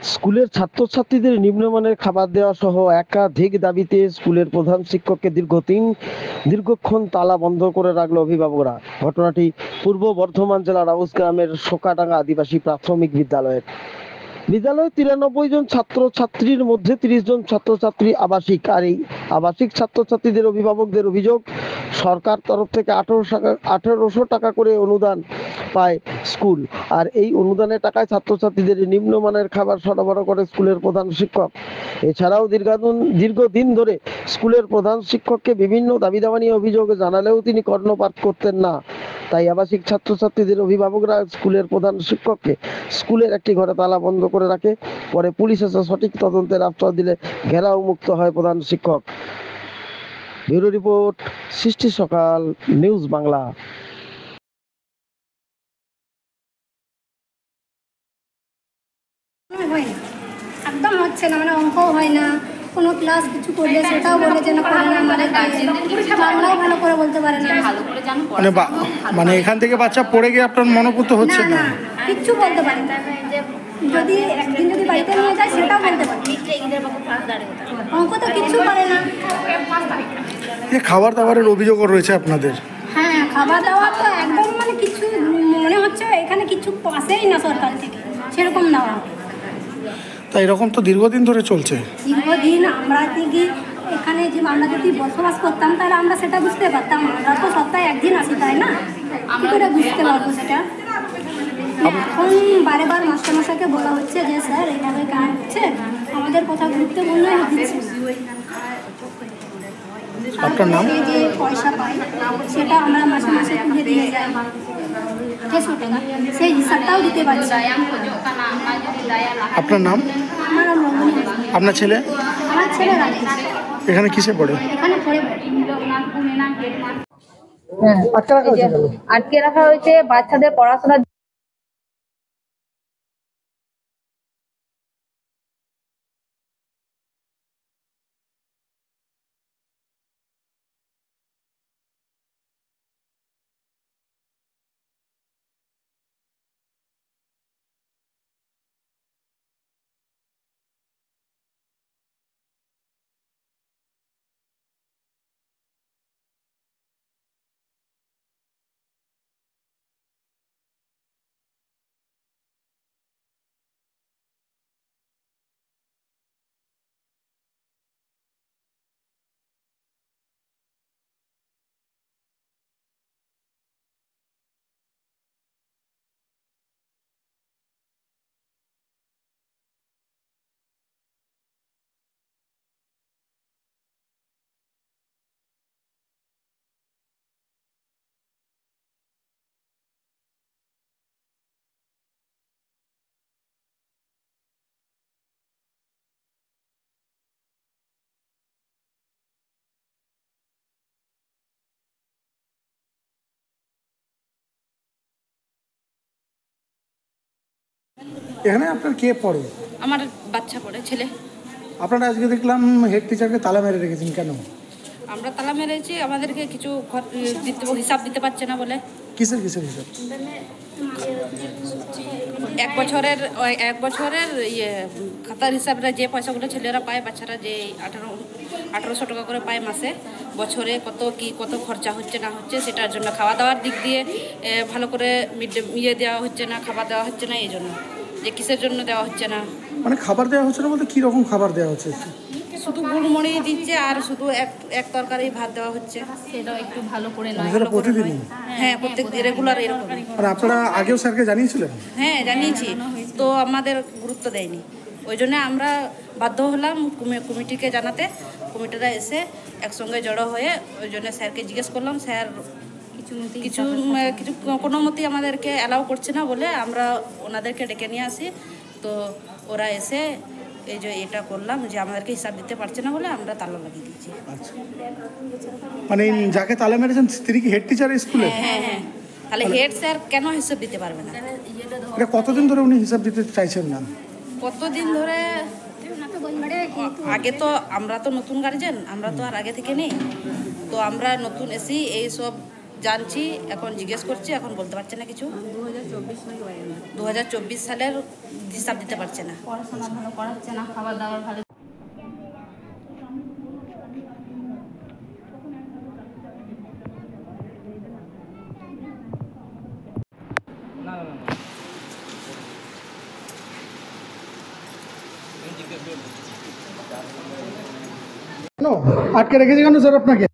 স্কুলের ছাত্রছাত্রীদের নিম্নমানের খাবার দেওয়া সহ একাধিক দাবিতে স্কুলের প্রধান শিক্ষককে দীর্ঘক্ষণ তালা বন্ধ করে রাখল অভিভাবকরা। ঘটনাটি পূর্ব বর্ধমান জেলার আউশ গ্রামের শোকাডাঙ্গা আদিবাসী প্রাথমিক বিদ্যালয়ের। বিদ্যালয়ে 93 জন ছাত্রছাত্রীর মধ্যে 30 জন ছাত্রছাত্রী আবাসিক। আর এই আবাসিক ছাত্রছাত্রীদের অভিভাবকদের অভিযোগ, সরকার তরফ থেকে 1800 টাকা করে অনুদান পায় স্কুল, আর এই অনুদানের টাকায় ছাত্রছাত্রীদের নিম্নমানের খাবার সরবরাহ করে স্কুলের প্রধান শিক্ষক। এছাড়াও দীর্ঘদিন ধরে স্কুলের প্রধান শিক্ষককে বিভিন্ন দাবি দাওয়া নিয়ে অভিযোগ জানালেও তিনি কর্ণপাত করতেন না। তাই আবাসিক ছাত্রছাত্রীদের অভিভাবকরা স্কুলের প্রধান শিক্ষককে স্কুলের একটি ঘরে তালা বন্ধ করে রাখে। পরে পুলিশ এসে সঠিক তদন্তের আশ্বাস দিলে ঘেরাও মুক্ত হয় প্রধান শিক্ষক। ব্যুরো রিপোর্ট, সৃষ্টি সকাল, নিউজ বাংলা। হয় না, একদম হচ্ছে না, মানে অঙ্কও হয় না, কোনো ক্লাস কিছু করলে সেটাও বলে যে না করে না, আমাদের বাংলাও ভালো করে বলতে পারে না, মানে এখান থেকে বাচ্চা পড়ে গিয়ে আপনার মনোপুত হচ্ছে না, কিচ্ছু বলতে পারে না। যদি একদিন যদি বাড়িতে নিয়ে যায় সেটাও বলতে পারে, অঙ্ক তো কিচ্ছু পারে না। খাবার দাবারের অভিযোগও রয়েছে আপনাদের? হ্যাঁ, খাবার দাবার তো একদম মানে কিছু মনে হচ্ছে এখানে কিছু আসেই না সরকার থেকে সেরকম দেওয়া। তা এরকম তো দীর্ঘদিন ধরে চলছে। দীর্ঘদিন আমরা কি এখানে যে আমরা যদি বসবাস করতাম তাহলে আমরা সেটা বুঝতে পারতাম। আমরা তো সপ্তাহে একদিন আসি, তাই না, কি করে বুঝতে পারবো সেটা? এখন বারেবার মাস্টারমশাইকে বলা হচ্ছে যে স্যার এইভাবে কেন হচ্ছে, আমাদের কথা গুরুত্বপূর্ণ দিচ্ছে। আপনার নাম? যে পয়সা পাই সেটা আমরা মাসে মাসে তুলে দিয়ে যাই 600 টাকা, সেই হিসাবটাও দিতে পারছি। আপনার নাম? আমার নাম রমণী। আপনার ছেলে? আমার ছেলে রাজেশ। এখানে কিসে পড়ে? এখানে পড়ে আটকে রাখা হয়েছে বাচ্চাদের পড়াশোনা। এখানে আপনার কে পড়ে? আমার বাচ্চা পড়ে, ছেলে। আপনারা আজকে দেখলাম হেড টিচারকে তালা মেরে রেখেছেন, কেন? আমরা তালা মেরেছি, আমাদেরকে কিছু হিসাব দিতে পারছে না বলে। কিসের হিসাব? এক বছরের খাতার হিসাবে যে পয়সাগুলো ছেলেরা পায়, বাচ্চারা যে 1800 টাকা করে পায় মাসে, বছরে কত খরচা হচ্ছে না হচ্ছে, সেটার জন্য খাওয়া দাওয়ার দিক দিয়ে ভালো করে দেওয়া হচ্ছে না, খাবার দেওয়া হচ্ছে না। এই জন্য যে কিসের জন্য দেওয়া হচ্ছে না, মানে খাবার দেওয়া হচ্ছে না বলতে কি রকম খাবার দেওয়া হচ্ছে? শুধু গুড়মুড়ি দিচ্ছে আর শুধু এক তরকারি ভাত দেওয়া হচ্ছে, সেটাও একটু ভালো করে নয়। প্রতিদিন? হ্যাঁ, প্রত্যেক রেগুলার এরকম। আর আপনারা আগেও স্যারকে জানিয়েছিলেন? হ্যাঁ, জানিয়েছি, তো আমাদের গুরুত্ব দেয়নি। ওই জন্য আমরা বাধ্য হলাম কমিটিকে জানাতে। কমিটিরা এসে একসঙ্গে জড়ো হয়ে ওই জন্য স্যারকে জিজ্ঞেস করলাম। স্যার কিছু কোনো মতেই আমাদেরকে অ্যালাউ করছে না বলে আমরা ওনাদেরকে ডেকে নিয়ে আসি। তো ওরা এসে এই যে এটা করলাম যে আমাদেরকে হিসাব দিতে পারছে না বলে আমরা তালা লাগিয়ে দিচ্ছি। মানে যাকে তালা মেরেছেন তিনি কি হেড টিচার স্কুলে? হ্যাঁ হ্যাঁ, তাহলে হেড স্যার কেন হিসাব দিতে পারবে না? এটা কতদিন ধরে উনি হিসাব দিতে চাইছেন না? কতদিন ধরে? আগে তো আমরা তো নতুন গার্জেন, আমরা তো আর আগে থেকে নেই, তো আমরা নতুন এসি এই সব জানছি, এখন জিজ্ঞেস করছি, এখন বলতে পারছে না কিছু। 2024 সালের হিসাব দিতে পারছে না। পড়াশোনা ভালো করাচ্ছে না, খাবার দাবার ভালো। আটকে রেখেছে কেন স্যার আপনাকে?